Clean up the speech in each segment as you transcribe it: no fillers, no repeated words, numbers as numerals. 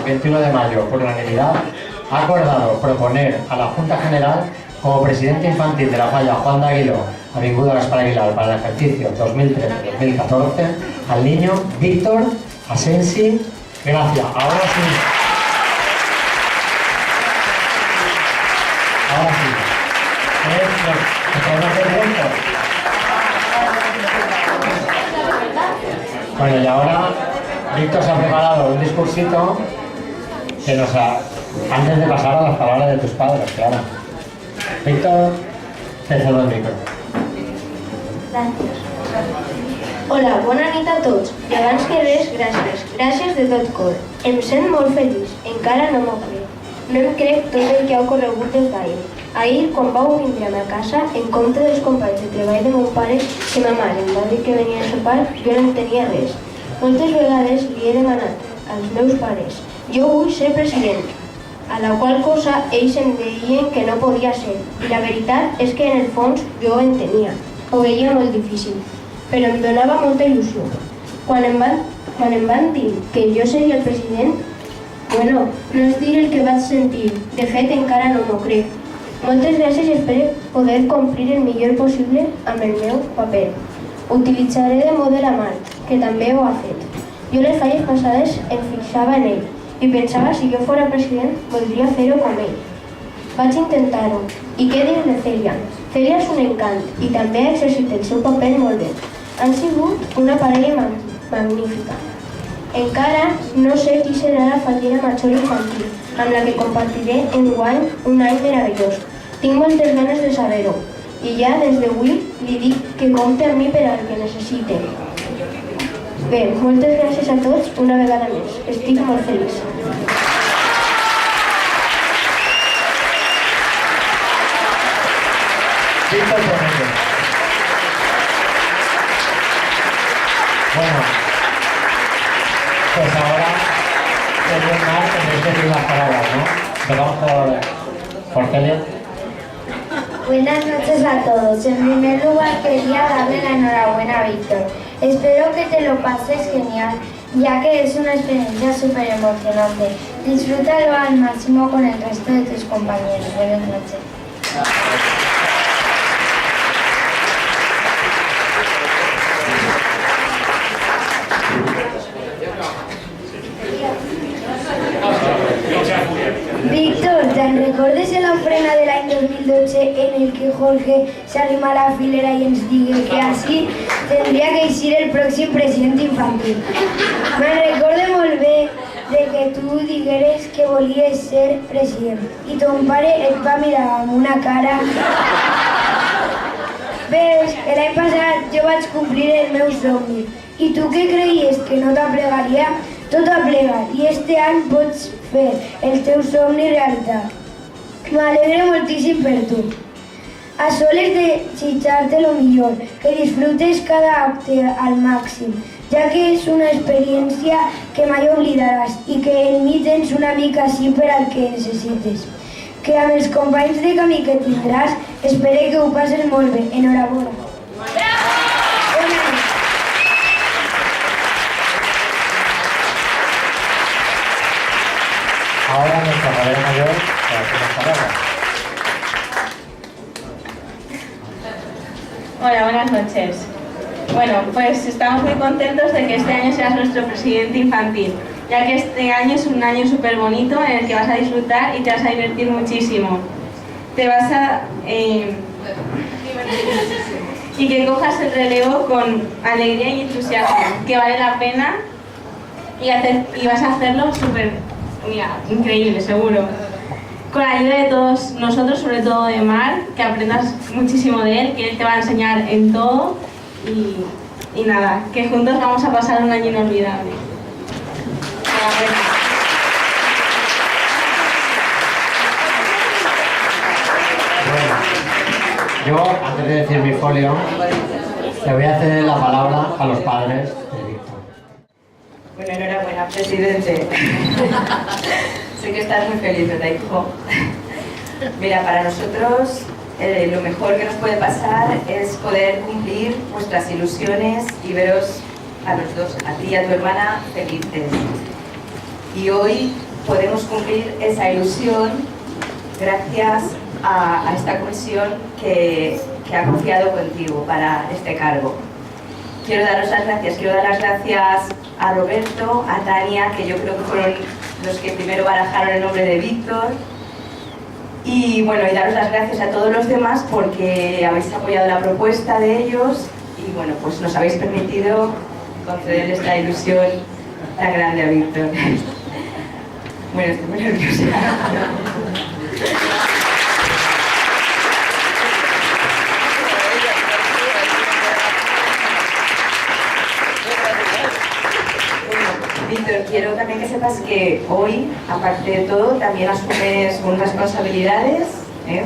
21 de mayo, por unanimidad, ha acordado proponer a la Junta General como presidente infantil de la Falla Juan de Aguiló, Avinguda Gaspar Aguilar, para el ejercicio 2013-2014, al niño Víctor Asensi Gracia. Ahora sí. Ahora sí. Bueno, y ahora Víctor se ha preparado un discursito que nos ha... Antes de pasar a las palabras de tus padres, Clara. Víctor, te cedo el micro. Gràcies. Hola, bona nit a tots. I abans que res, gràcies. Gràcies de tot cor. Em sent molt feliç. Encara no m'ho crec. No em crec tot el que ha ocorregut des d'ahir. Ahir, quan vau vindre a ma casa, en compte dels companys de treball de mon pare, que ma mare em va dir que venia a sopar, jo no entenia res. Moltes vegades li he demanat als meus pares: jo vull ser president, a la qual cosa ells em deien que no podia ser. I la veritat és que en el fons jo ho entenia. Ho veia molt difícil, però em donava molta il·lusió. Quan em van dir que jo seria el president, bueno, no és dir el que vaig sentir. De fet, encara no m'ho crec. Moltes gràcies i espero poder complir el millor possible amb el meu paper. Utilitzaré de model a Marc, que també ho ha fet. Jo les falles passades em fixava en ell i pensava si jo fora president voldria fer-ho com ell. Vaig intentar-ho. I què dir de Cèlia? Cèlia és un encant i també ha exercit el seu paper molt bé. Han sigut una parella magnífica. Encara no sé qui serà la fallera major infantil, amb la que compartiré enguany un any meravellós. Tinc moltes ganes de saber-ho. I ja des d'avui li dic que compte amb mi per al que necessite. Bé, moltes gràcies a tots una vegada més. Estic molt feliç. Víctor Promedio. Bueno, pues ahora tendréis que decir unas palabras, ¿no? Empezamos por Celia. Buenas noches a todos. En primer lugar quería darle la enhorabuena a Víctor. Espero que te lo pases genial, ya que es una experiencia súper emocionante. Disfrútalo al máximo con el resto de tus compañeros. Buenas noches. Víctor, te'n recordes de l'ofrena de l'any 2012 en el que Jorge s'arrima a la filera i ens digui que així tindria que eixir el pròxim president infantil? Me'n recorde molt bé de que tu digueres que volies ser president i ton pare et va mirar amb una cara... Ves, l'any passat jo vaig complir el meu somni i tu què creies, que no t'aplegaria? Tot aplega i este any pots fer el teu somni realitat. M'alegre moltíssim per tu. A soles de desitjar-te lo millor, que disfrutes cada acte al màxim, ja que és una experiència que mai oblidaràs i que en mi tens una mica així per al que necessites. Que amb els companys de camí que tindràs, espero que ho passes molt bé. Enhorabona. Ahora nuestra madre mayor para hacer las palabras. Hola, buenas noches. Bueno, pues estamos muy contentos de que este año seas nuestro presidente infantil, ya que este año es un año súper bonito en el que vas a disfrutar y te vas a divertir muchísimo. Te vas a... y que cojas el relevo con alegría y entusiasmo, que vale la pena y vas a hacerlo súper... Mira, increíble, seguro. Con la ayuda de todos nosotros, sobre todo de Mar, que aprendas muchísimo de él, que él te va a enseñar en todo y nada, que juntos vamos a pasar un año inolvidable. Bueno, yo, antes de decir mi folio, le voy a ceder la palabra a los padres de Víctor. Bueno, enhorabuena, presidente. Sé que estás muy feliz, ¿verdad, hijo? Mira, para nosotros lo mejor que nos puede pasar es poder cumplir vuestras ilusiones y veros a los dos, a ti y a tu hermana, felices. Y hoy podemos cumplir esa ilusión gracias a esta comisión que ha confiado contigo para este cargo. Quiero daros las gracias, quiero dar las gracias a Roberto, a Tania, que yo creo que fueron los que primero barajaron el nombre de Víctor, y bueno, y daros las gracias a todos los demás porque habéis apoyado la propuesta de ellos y bueno, pues nos habéis permitido conceder esta ilusión tan grande a Víctor. Bueno, estoy muy nerviosa. Víctor, quiero también que sepas que hoy, aparte de todo, también asumes unas responsabilidades, ¿eh?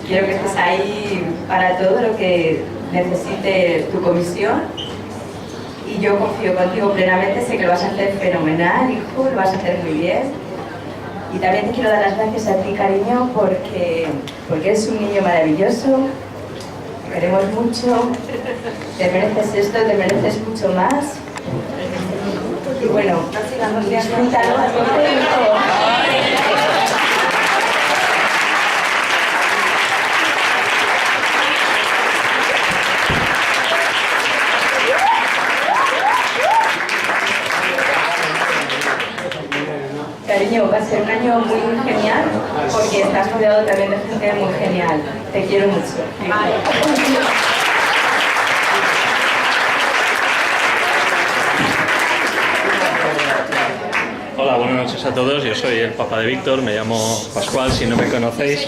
Quiero que estés ahí para todo lo que necesite tu comisión y yo confío contigo plenamente, sé que lo vas a hacer fenomenal, hijo, lo vas a hacer muy bien. Y también te quiero dar las gracias a ti, cariño, porque eres un niño maravilloso, te queremos mucho, te mereces esto, te mereces mucho más. Y bueno, disfrútalo a tope. Cariño, va a ser un año muy genial porque estás rodeado también de gente muy genial. Te quiero mucho. Hola, buenas noches a todos. Yo soy el papá de Víctor, me llamo Pascual, si no me conocéis.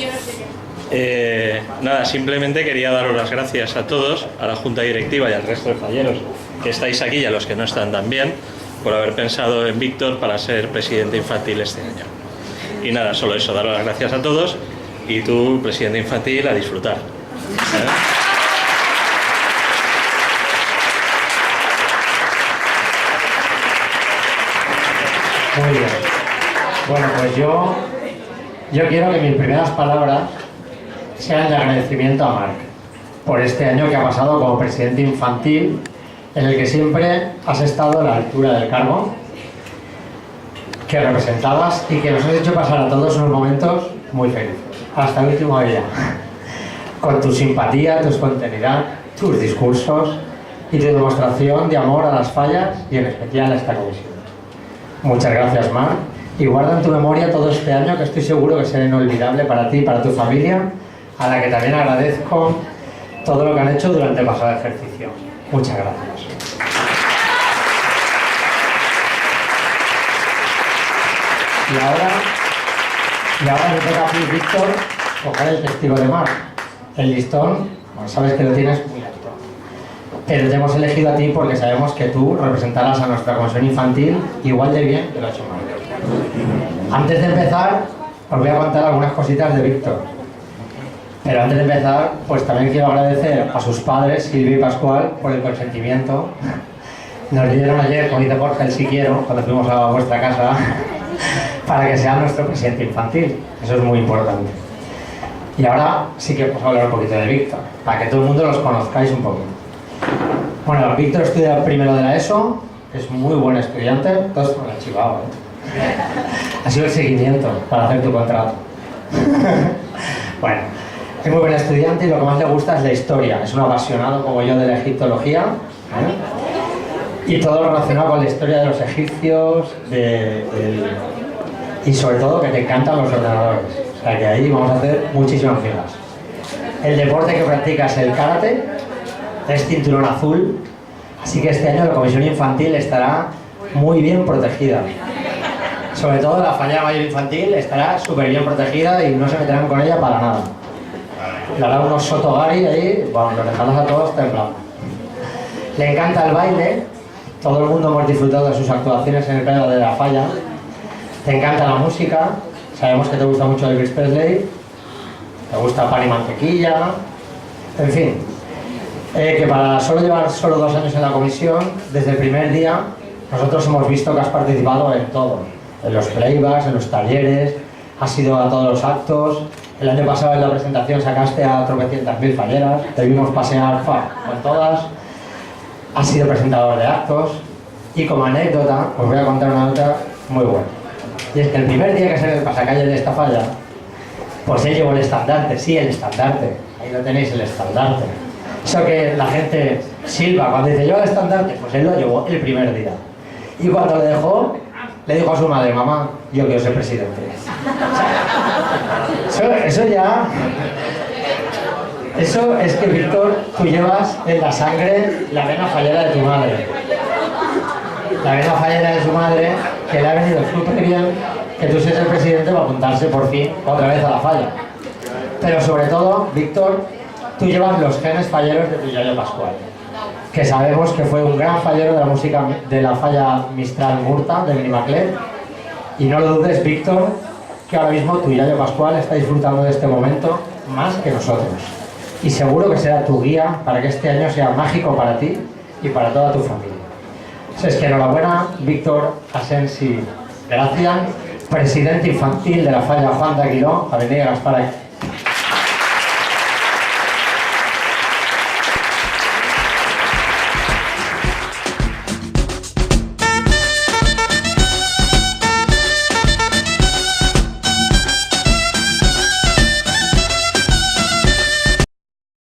Nada, simplemente quería daros las gracias a todos, a la Junta Directiva y al resto de falleros que estáis aquí y a los que no están también, por haber pensado en Víctor para ser presidente infantil este año. Y nada, solo eso, daros las gracias a todos y tú, presidente infantil, a disfrutar. Muy bien. Bueno, pues yo quiero que mis primeras palabras sean de agradecimiento a Marc por este año que ha pasado como presidente infantil, en el que siempre has estado a la altura del cargo que representabas y que nos has hecho pasar a todos unos momentos muy felices, hasta el último día, con tu simpatía, tu espontaneidad, tus discursos y tu demostración de amor a las fallas y en especial a esta comisión. Muchas gracias, Marc, y guarda en tu memoria todo este año que estoy seguro que será inolvidable para ti y para tu familia, a la que también agradezco todo lo que han hecho durante el pasado ejercicio. Muchas gracias. Y ahora me toca a ti, Víctor, coger el testigo de Marc. El listón, bueno, sabes que lo tienes muy alto. Pero te hemos elegido a ti porque sabemos que tú representarás a nuestra comisión infantil igual de bien que lo ha hecho Marc. Antes de empezar, os voy a contar algunas cositas de Víctor. Pero antes de empezar, pues también quiero agradecer a sus padres, Silvia y Pascual, por el consentimiento. Nos dieron ayer, como dice Jorge, el sí quiero, cuando fuimos a vuestra casa, para que sea nuestro presidente infantil. Eso es muy importante. Y ahora sí que podemos hablar un poquito de Víctor, para que todo el mundo los conozcáis un poquito. Bueno, Víctor estudia primero de la ESO, es muy buen estudiante, todos con el chivado, Ha sido el seguimiento para hacer tu contrato. Bueno, es muy buen estudiante y lo que más le gusta es la historia. Es un apasionado como yo de la egiptología, y todo lo relacionado con la historia de los egipcios y sobre todo que te encantan los ordenadores. O sea que ahí vamos a hacer muchísimas filas. El deporte que practica es el karate, es cinturón azul, así que este año la comisión infantil estará muy bien protegida. Sobre todo la fallera mayor infantil estará súper bien protegida y no se meterán con ella para nada. Le hará unos sotogari ahí, bueno, los dejarás a todos temblando. Le encanta el baile, todo el mundo hemos disfrutado de sus actuaciones en el pleno de la falla. Te encanta la música, sabemos que te gusta mucho Elvis Presley, te gusta Pan y Mantequilla, en fin. Que para llevar solo 2 años en la comisión, desde el primer día, nosotros hemos visto que has participado en todo. En los playbacks, en los talleres, has ido a todos los actos. El año pasado en la presentación sacaste a tropecientas mil falleras, te vimos pasear con todas. Has sido presentador de actos y como anécdota os voy a contar una nota muy buena. Y es que el primer día que se ve el pasacalle de esta falla, pues él llevó el estandarte, sí, el estandarte. Ahí lo tenéis, el estandarte. Eso que la gente silba cuando dice yo el estandarte, pues él lo llevó el primer día. Y cuando le dejó, le dijo a su madre, mamá, yo quiero ser presidente. Eso ya... Eso es que, Víctor, tú llevas en la sangre la vena fallera de tu madre. La vena fallera de su madre, que le ha venido súper bien que tú seas el presidente para apuntarse por fin otra vez a la falla. Pero sobre todo, Víctor, tú llevas los genes falleros de tu Yayo Pascual, que sabemos que fue un gran fallero de la música de la falla Mistral Murta de Benimaclet. Y no lo dudes, Víctor, que ahora mismo tu Yayo Pascual está disfrutando de este momento más que nosotros. Y seguro que será tu guía para que este año sea mágico para ti y para toda tu familia. Es que enhorabuena, Víctor Asensi Gracia, presidente infantil de la falla Juan de Aguiló, Avenida Gaspar